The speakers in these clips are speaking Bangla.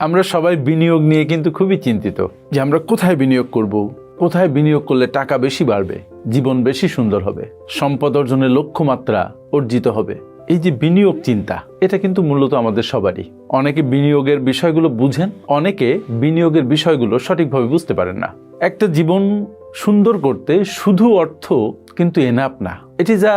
আমরা সবাই বিনিয়োগ নিয়ে কিন্তু খুবই চিন্তিত যে আমরা কোথায় বিনিয়োগ করব, কোথায় বিনিয়োগ করলে টাকা বেশি বাড়বে, জীবন বেশি সুন্দর হবে, সম্পদ অর্জনের লক্ষ্যমাত্রা অর্জিত হবে। এই যে বিনিয়োগ চিন্তা, এটা কিন্তু মূলত আমাদের সবারই। অনেকে বিনিয়োগের বিষয়গুলো বুঝেন, অনেকে বিনিয়োগের বিষয়গুলো সঠিকভাবে বুঝতে পারেন না। একটা জীবন সুন্দর করতে শুধু অর্থ কিন্তু এনাফ না। It is a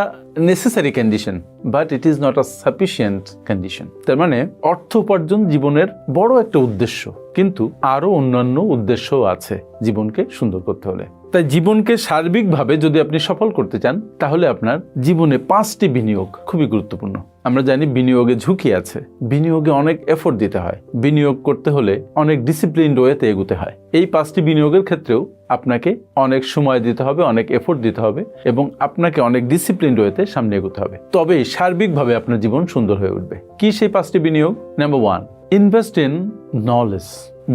necessary condition, but it is not a sufficient condition. তার মানে অর্থ উপার্জন জীবনের বড় একটা উদ্দেশ্য, কিন্তু আরো অন্যান্য উদ্দেশ্যও আছে জীবনকে সুন্দর করতে হলে। তাই জীবনকে সার্বিকভাবে যদি আপনি সফল করতে চান, তাহলে আপনার জীবনে 5টি বিনিয়োগ খুবই গুরুত্বপূর্ণ। আমরা জানি বিনিয়োগে ঝুঁকি আছে, বিনিয়োগে অনেক এফোর্ট দিতে হয়, বিনিয়োগ করতে হলে অনেক ডিসিপ্লিনড ওয়েতে এগোতে হয়। এই 5টি বিনিয়োগের ক্ষেত্রেও আপনাকে অনেক সময় দিতে হবে, অনেক এফোর্ট দিতে হবে এবং আপনাকে অনেক ডিসিপ্লিনড ওয়েতে সামনে এগোতে হবে। তবেই সার্বিকভাবে আপনার জীবন সুন্দর হয়ে উঠবে। কি সেই 5টি বিনিয়োগ? Number 1, invest in knowledge.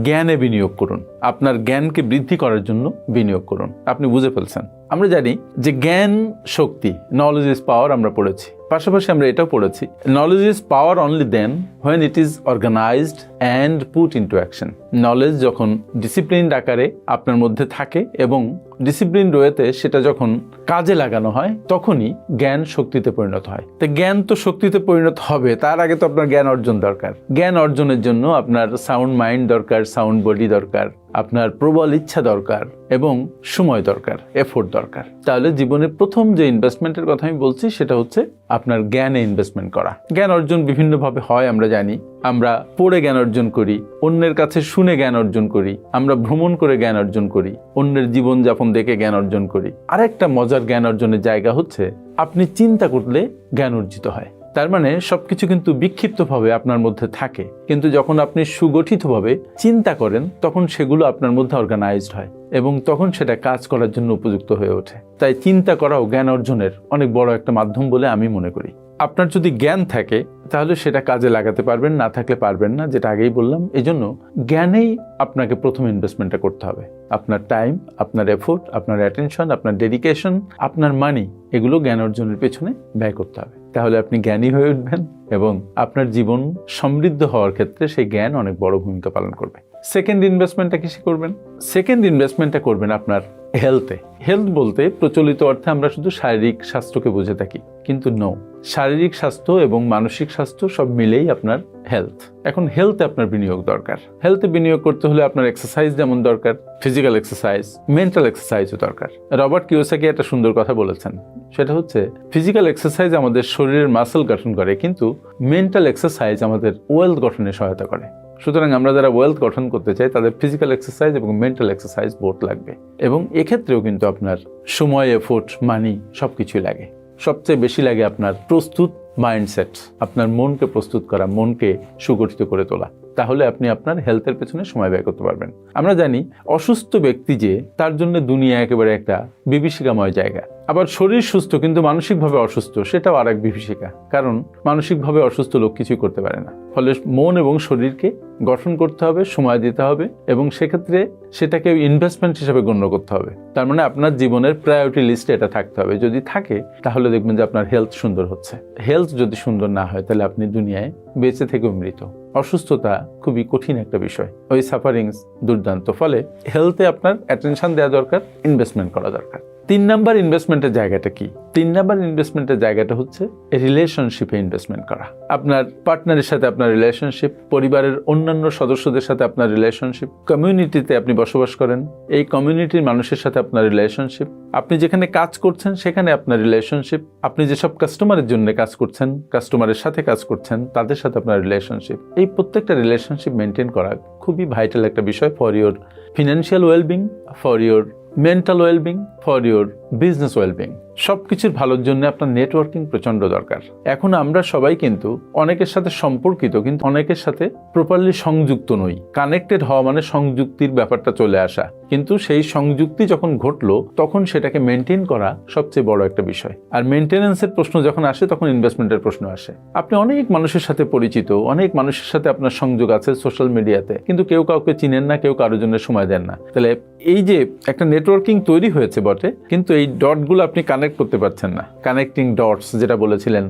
জ্ঞানে বিনিয়োগ করুন। আপনার জ্ঞানকে বৃদ্ধি করার জন্য বিনিয়োগ করুন। আপনি বুঝে ফেলছেন, আমরা জানি যে জ্ঞান শক্তি, নলেজ ইজ পাওয়ার, আমরা পড়েছি। পাশাপাশি আমরা এটাও পড়েছি, knowledge is power only then when it is organised and put into action. Knowledge যখন ডিসিপ্লিনড আকারে আপনার মধ্যে থাকে এবং ডিসিপ্লিনড ওয়েতে সেটা যখন কাজে লাগানো হয়, তখনই জ্ঞান শক্তিতে পরিণত হয়। তো জ্ঞান তো শক্তিতে পরিণত হবে, তার আগে তো আপনার জ্ঞান অর্জন দরকার। জ্ঞান অর্জনের জন্য আপনার সাউন্ড মাইন্ড দরকার, সাউন্ড বডি দরকার, আপনার প্রবল ইচ্ছা দরকার এবং সময় দরকার, এফোর্ট দরকার। তাহলে জীবনের প্রথম যে ইনভেস্টমেন্টের কথা আমি বলছি, সেটা হচ্ছে আপনার জ্ঞানে ইনভেস্টমেন্ট করা। জ্ঞান অর্জন বিভিন্নভাবে হয়, আমরা জানি। আমরা পড়ে জ্ঞান অর্জন করি, অন্যের কাছে শুনে জ্ঞান অর্জন করি, আমরা ভ্রমণ করে জ্ঞান অর্জন করি, অন্যের জীবনযাপন দেখে জ্ঞান অর্জন করি। আরেকটা মজার জ্ঞান অর্জনের জায়গা হচ্ছে আপনি চিন্তা করলে জ্ঞান অর্জিত হয়। তার মানে সবকিছু কিন্তু বিক্ষিপ্তভাবে আপনার মধ্যে থাকে, কিন্তু যখন আপনি সুগঠিতভাবে চিন্তা করেন, তখন সেগুলো আপনার মধ্যে অর্গানাইজড হয় এবং তখন সেটা কাজ করার জন্য উপযুক্ত হয়ে ওঠে। তাই চিন্তা করাও জ্ঞান অর্জনের অনেক বড় একটা মাধ্যম বলে আমি মনে করি। আপনার যদি জ্ঞান থাকে, তাহলে সেটা কাজে লাগাতে পারবেন, না থাকলে পারবেন না, যেটা আগেই বললাম। এই জন্য জ্ঞানেই আপনাকে প্রথম ইনভেস্টমেন্টটা করতে হবে। আপনার টাইম, আপনার এফোর্ট, আপনার অ্যাটেনশন, আপনার ডেডিকেশন, আপনার মানি, এগুলো জ্ঞান অর্জনের পেছনে ব্যয় করতে হবে। তাহলে আপনি জ্ঞানী হয়ে উঠবেন এবং আপনার জীবন সমৃদ্ধ হওয়ার ক্ষেত্রে সেই জ্ঞান অনেক বড় ভূমিকা পালন করবে। সেকেন্ড ইনভেস্টমেন্টটা কিসে করবেন? সেকেন্ড ইনভেস্টমেন্টটা করবেন আপনার হেলথে। হেলথ বলতে প্রচলিত অর্থে আমরা শুধু শারীরিক স্বাস্থ্যকে বুঝে থাকি, কিন্তু নো, শারীরিক স্বাস্থ্য এবং মানসিক স্বাস্থ্য সব মিলেই আপনার হেলথ। এখন হেলথে আপনার বিনিয়োগ দরকার। হেলথে বিনিয়োগ করতে হলে আপনার এক্সারসাইজ যেমন দরকার, ফিজিক্যাল এক্সারসাইজ, মেন্টাল এক্সারসাইজও দরকার। রবার্ট কিওসাকি একটা সুন্দর কথা বলেছেন, সেটা হচ্ছে ফিজিক্যাল এক্সারসাইজ আমাদের শরীরের মাসল গঠন করে, কিন্তু মেন্টাল এক্সারসাইজ আমাদের ওয়েলথ গঠনে সহায়তা করে। সুতরাং আমরা যারা ওয়েলথ গঠন করতে চাই, তাদের ফিজিক্যাল এক্সারসাইজ এবং মেন্টাল এক্সারসাইজ বোথ লাগবে। এবং এক্ষেত্রেও কিন্তু আপনার সময়, এফোর্ট, মানি সবকিছুই লাগে। সবচেয়ে বেশি লাগে আপনার প্রস্তুত মাইন্ডসেট, আপনার মনকে প্রস্তুত করা, মনকে সুগঠিত করে তোলা। তাহলে আপনি আপনার হেলথের পেছনে সময় ব্যয় করতে পারবেন। আমরা জানি অসুস্থ ব্যক্তি যে, তার জন্য দুনিয়া একেবারে একটা বিভীষিকাময় জায়গা। আবার শরীর সুস্থ কিন্তু মানসিকভাবে অসুস্থ, সেটাও আর এক বিভীষিকা। কারণ মানসিকভাবে অসুস্থ লোক কিছুই করতে পারে না। ফলে মন এবং শরীরকে গঠন করতে হবে, সময় দিতে হবে এবং সেক্ষেত্রে সেটাকে ইনভেস্টমেন্ট হিসেবে গণ্য করতে হবে। তার মানে আপনার জীবনের প্রায়োরিটি লিস্টে এটা থাকতে হবে। যদি থাকে, তাহলে দেখবেন যে আপনার হেলথ সুন্দর হচ্ছে। হেলথ যদি সুন্দর না হয়, তাহলে আপনি দুনিয়ায় বেঁচে থেকেও মৃত। অসুস্থতা খুবই কঠিন একটা বিষয়, ওই সাফারিংস দুর্দান্ত। ফলে হেলথে আপনার অ্যাটেনশন দেওয়া দরকার, ইনভেস্টমেন্ট করা দরকার। 3 নাম্বার ইনভেস্টমেন্টের জায়গাটা কি? 3 নাম্বার ইনভেস্টমেন্টের জায়গাটা হচ্ছে রিলেশনশিপে ইনভেস্টমেন্ট করা। আপনার পার্টনারের সাথে আপনার রিলেশনশিপ, পরিবারের অন্যান্য সদস্যদের সাথে আপনার রিলেশনশিপ, কমিউনিটিতে আপনি বসবাস করেন, এই কমিউনিটির মানুষের সাথে আপনার রিলেশনশিপ, আপনি যেখানে কাজ করছেন সেখানে আপনার রিলেশনশিপ, আপনি যেসব কাস্টমারের জন্য কাজ করছেন, কাস্টমারের সাথে কাজ করছেন, তাদের সাথে আপনার রিলেশনশিপ। এই প্রত্যেকটা রিলেশনশিপ মেনটেন করা খুবই ভাইটাল একটা বিষয় for your financial wellbeing, for your mental wellbeing, for your business wellbeing. সবকিছুর ভালোর জন্য আপনার নেটওয়ার্কিং প্রচন্ড দরকার। এখন আমরা সবাই কিন্তু অনেকের সাথে সম্পর্কিত, কিন্তু অনেকের সাথে প্রপারলি সংযুক্ত নই। কানেক্টেড হওয়া মানে সংযুক্তির ব্যাপারটা চলে আসা, কিন্তু সেই সংযুক্তি যখন ঘটলো, তখন সেটাকে মেনটেন করা সবচেয়ে বড় একটা বিষয়। আর মেনটেন্যান্সের প্রশ্ন যখন আসে, তখন ইনভেস্টমেন্টের প্রশ্ন আসে। আপনি অনেক মানুষের সাথে পরিচিত, অনেক মানুষের সাথে আপনার সংযোগ আছে সোশ্যাল মিডিয়াতে, কিন্তু কেউ কাউকে চিনেন না, কেউ কারোর জন্য সময় দেন না। তাহলে এই যে একটা নেটওয়ার্কিং তৈরি হয়েছে বটে, কিন্তু এই ডটগুলো আপনি কানেক্ট করতে পারছেন না। কানেক্টিং ডটস যেটা বলেছিলেন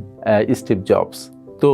স্টিভ জবস। তো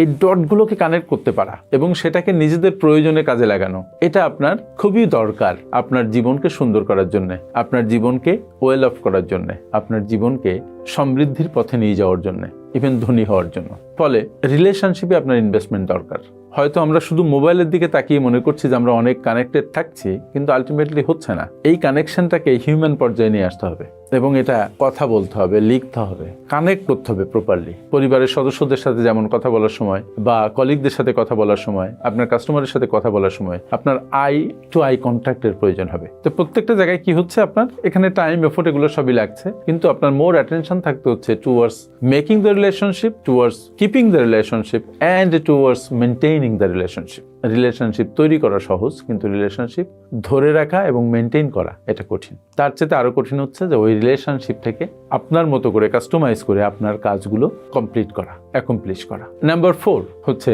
এই ডটগুলোকে কানেক্ট করতে পারা এবং সেটাকে নিজেদের প্রয়োজনে কাজে লাগানো, এটা আপনার খুবই দরকার আপনার জীবনকে সুন্দর করার জন্য, আপনার জীবনকে ওয়েল অফ করার জন্য, আপনার জীবনকে সমৃদ্ধির পথে নিয়ে যাওয়ার জন্য, ইভেন ধনী হওয়ার জন্য। ফলে রিলেশনশিপে আপনার ইনভেস্টমেন্ট দরকার। হয়তো আমরা শুধু মোবাইলের দিকে তাকিয়ে মনে করছি যে আমরা অনেক কানেক্টেড থাকছি, কিন্তু আলটিমেটলি হচ্ছে না। এই কানেকশনটাকে হিউম্যান পর্যায়ে নিয়ে আসতে হবে এবং এটা কথা বলতে হবে, লিখতে হবে, কানেক্ট করতে হবে প্রপারলি। পরিবারের সদস্যদের সাথে যেমন কথা বলার সময় বা কলিগদের সাথে কথা বলার সময়, আপনার কাস্টমারের সাথে কথা বলার সময় আপনার আই টু আই কন্ট্যাক্টের প্রয়োজন হবে। তো প্রত্যেকটা জায়গায় কি হচ্ছে, আপনার এখানে টাইম, এফোর্ট এগুলো সবই লাগছে, কিন্তু আপনার মোর অ্যাটেনশন থাকতে হচ্ছে towards making the relationship, towards keeping the relationship and towards maintaining the relationship. Relationship তৈরি করা সহজ, কিন্তু রিলেশনশিপ ধরে রাখা এবং মেনটেন করা এটা কঠিন। তার চেয়ে আরো কঠিন হচ্ছে যে ওই রিলেশনশিপ থেকে আপনার মতো করে কাস্টমাইজ করে আপনার কাজগুলো কমপ্লিট করা, অ্যাকমপ্লিশ করা। নাম্বার 4 হচ্ছে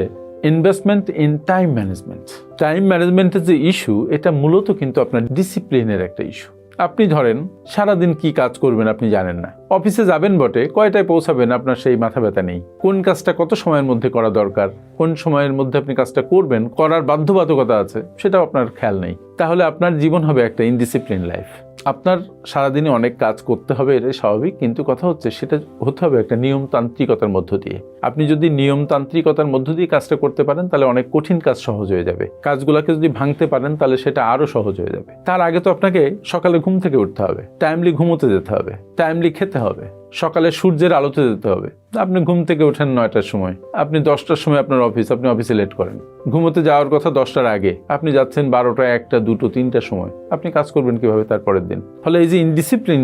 investment in time management. Time ম্যানেজমেন্টের যে ইস্যু, এটা মূলত কিন্তু আপনার ডিসিপ্লিনের একটা ইস্যু। আপনি ধরেন সারাদিন কি কাজ করবেন আপনি জানেন না, অফিসে যাবেন বটে, কয়টায় পৌঁছাবেন আপনার সেই মাথা ব্যথা নেই, কোন কাজটা কত সময়ের মধ্যে করা দরকার, কোন সময়ের মধ্যে আপনি কাজটা করবেন, করার বাধ্যবাধকতা আছে, সেটাও আপনার খেয়াল নেই। তাহলে আপনার জীবন হবে একটা ইনডিসিপ্লিন লাইফ। আপনার সারাদিনে অনেক কাজ করতে হবে, এটাই স্বাভাবিক, কিন্তু কথা হচ্ছে সেটা হতে হবে একটা নিয়মতান্ত্রিকতার মধ্য দিয়ে। আপনি যদি নিয়মতান্ত্রিকতার মধ্য দিয়ে কাজটা করতে পারেন তাহলে অনেক কঠিন কাজ সহজ হয়ে যাবে। কাজগুলোকে যদি ভাঙতে পারেন তাহলে সেটা আরো সহজ হয়ে যাবে। তার আগে তো আপনাকে সকালে ঘুম থেকে উঠতে হবে, টাইমলি ঘুমোতে যেতে হবে, টাইমলি খেতে হবে, সকালে সূর্যের আলোতে যেতে হবে। আপনি ঘুম থেকে ওঠেন 9টার সময়, আপনি 10টার সময় আপনার অফিস, আপনি অফিসে লেট করেন। ঘুমোতে যাওয়ার কথা 10টার আগে, আপনি যাচ্ছেন 12টা, 1টা, 2টো, 3টার সময়। আপনি কাজ করবেন কিভাবে তারপরের দিন? ফলে এই যে ইনডিসিপ্লিন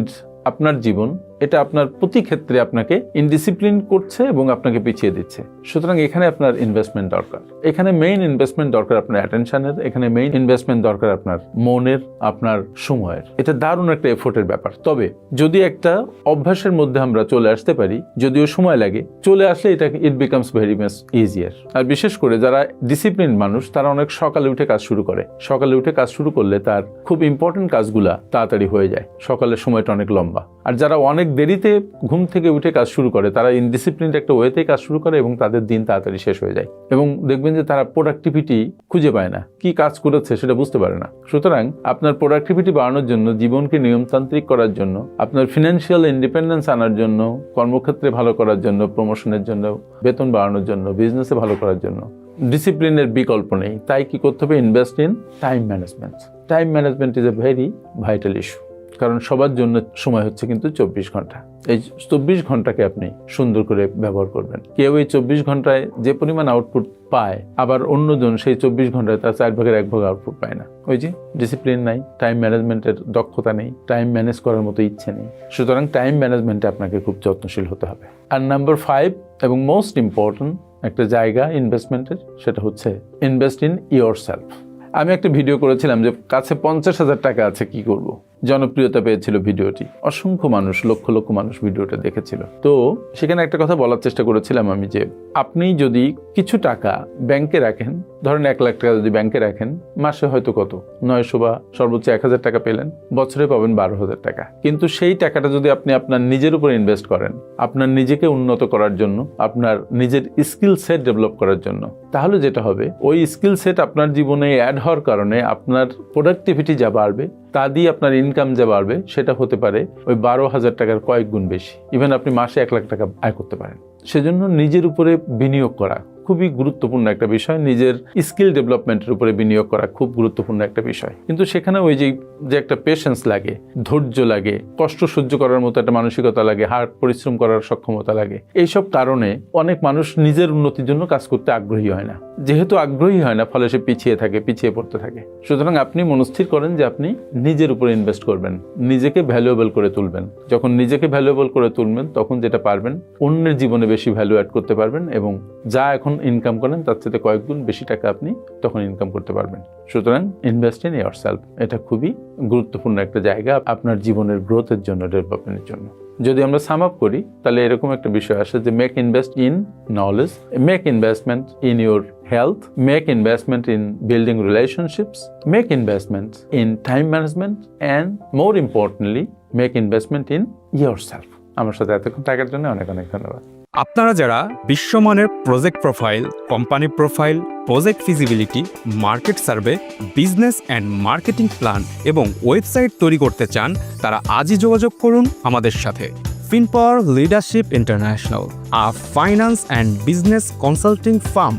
আপনার জীবন, এটা আপনার প্রতি ক্ষেত্রে আপনাকে ইনডিসিপ্লিন করছে এবং আপনাকে পিছিয়ে দিচ্ছে। সুতরাং এখানে আপনার ইনভেস্টমেন্ট দরকার। এখানে মেইন ইনভেস্টমেন্ট দরকার আপনার অ্যাটেনশনের, এখানে মেইন ইনভেস্টমেন্ট দরকার আপনার মনের, আপনার সময়ের। এটা দারুণ একটা এফোর্টের ব্যাপার। তবে যদি একটা অভ্যাসের মধ্যে আমরা চলে আসতে পারি, যদিও সময় লাগে, চলে আসলে এটা it becomes very much easier. আর বিশেষ করে যারা ডিসিপ্লিন মানুষ, তারা অনেক সকালে উঠে কাজ শুরু করে। সকালে উঠে কাজ শুরু করলে তার খুব ইম্পর্টেন্ট কাজগুলা তাড়াতাড়ি হয়ে যায়, সকালের সময়টা অনেক লম্বা। আর যারা অনেক দেরিতে ঘুম থেকে উঠে কাজ শুরু করে, তারা ইনডিসিপ্লিনড একটা ওয়েতেই কাজ শুরু করে এবং তাদের দিন তাড়াতাড়ি শেষ হয়ে যায় এবং দেখবেন যে তারা প্রোডাক্টিভিটি খুঁজে পায় না, কি কাজ করেছে সেটা বুঝতে পারে না। সুতরাং আপনার প্রোডাক্টিভিটি বাড়ানোর জন্য, জীবনকে নিয়মতান্ত্রিক করার জন্য, আপনার ফিনান্সিয়াল ইন্ডিপেন্ডেন্স আনার জন্য, কর্মক্ষেত্রে ভালো করার জন্য, প্রমোশনের জন্য, বেতন বাড়ানোর জন্য, বিজনেসে ভালো করার জন্য ডিসিপ্লিনের বিকল্প নেই। তাই কি করতে হবে? Invest in time management. Time management is a very vital issue, কারণ সবার জন্য সময় হচ্ছে কিন্তু 24 ঘন্টা। এই 24 ঘন্টাকে আপনি সুন্দর করে ব্যবহার করবেন। কেউ এই 24 ঘন্টায় যে পরিমাণ আউটপুট পায়, আবার অন্যজন সেই 24 ঘন্টায় তার 4 ভাগের 1 ভাগ আউটপুট পায় না। ওই যে ডিসিপ্লিন নাই, টাইম ম্যানেজমেন্টের দক্ষতা নেই, টাইম ম্যানেজ করার মতো ইচ্ছে নেই। সুতরাং টাইম ম্যানেজমেন্টে আপনাকে খুব যত্নশীল হতে হবে। আর নাম্বার 5 এবং মোস্ট ইম্পর্টেন্ট একটা জায়গা ইনভেস্টমেন্টের, সেটা হচ্ছে ইনভেস্ট ইন ইয়োর সেলফ। আমি একটা ভিডিও করেছিলাম যে কাছে 50,000 টাকা আছে, কি করব। জনপ্রিয়তা পেয়েছিল ভিডিওটি, অসংখ্য মানুষ, লক্ষ লক্ষ মানুষ ভিডিওটা দেখেছিল। তো সেখানে একটা কথা বলার চেষ্টা করেছিলাম আমি, যে আপনি যদি কিছু টাকা ব্যাংকে রাখেন, ধরেন 1 লাখ টাকা যদি ব্যাংকে রাখেন, মাসে হয়তো কত 900 বা সর্বোচ্চ 1000 টাকা পেলেন, বছরে পাবেন 12,000 টাকা। কিন্তু সেই টাকাটা যদি আপনি আপনার নিজের উপর ইনভেস্ট করেন, আপনার নিজেকে উন্নত করার জন্য, আপনার নিজের স্কিল সেট ডেভেলপ করার জন্য, তাহলে যেটা হবে, ওই স্কিল সেট আপনার জীবনে অ্যাড হওয়ার কারণে আপনার প্রোডাক্টিভিটি যা বাড়বে, তা দিয়ে আপনার ইনকাম যা বাড়বে, সেটা হতে পারে ওই 12,000 টাকার কয়েক গুণ বেশি। ইভেন আপনি মাসে 1 লাখ টাকা আয় করতে পারেন। সেজন্য নিজের উপরে বিনিয়োগ করা খুবই গুরুত্বপূর্ণ একটা বিষয়। নিজের স্কিল ডেভেলপমেন্টের উপরে বিনিয়োগ করা খুব গুরুত্বপূর্ণ একটা বিষয়। কিন্তু সেখানে ওই যে একটা পেশেন্স লাগে, ধৈর্য লাগে, কষ্ট সহ্য করার মতো একটা মানসিকতা লাগে, হার্ড পরিশ্রম করার সক্ষমতা লাগে। এইসব কারণে অনেক মানুষ নিজের উন্নতির জন্য কাজ করতে আগ্রহী হয় না। যেহেতু আগ্রহী হয় না, ফলে সে পিছিয়ে থাকে, পিছিয়ে পড়তে থাকে। সুতরাং আপনি মনস্থির করেন যে আপনি নিজের উপরে ইনভেস্ট করবেন, নিজেকে ভ্যালুয়েবল করে তুলবেন। যখন নিজেকে ভ্যালুয়েবল করে তুলবেন, তখন যেটা পারবেন, অন্যের জীবনে বেশি ভ্যালু অ্যাড করতে পারবেন এবং যা এখন ইনকাম করেন তার থেকে কয়েক গুণ বেশি টাকা আপনি তখন ইনকাম করতে পারবেন। সুতরাং ইনভেস্ট ইন ইয়ারসেলফ, এটা খুবই গুরুত্বপূর্ণ একটা জায়গা আপনার জীবনের গ্রোথের জন্য, ডেভেলপমেন্টের জন্য। যদি আমরা সাম আপ করি, তাহলে এরকম একটা বিষয় আসে যে make invest in knowledge, make investment in your health, make investment in building relationships, make investment in time management, and more importantly, make investment in yourself. আমার সাথে এতক্ষণ থাকার জন্য অনেক অনেক ধন্যবাদ। আপনারা যারা বিশ্বমানের project profile, company profile, project feasibility, market survey, business and marketing plan এবং ওয়েবসাইট তৈরি করতে চান, তারা আজই যোগাযোগ করুন আমাদের সাথে। Finpower leadership international, a finance and business consulting farm.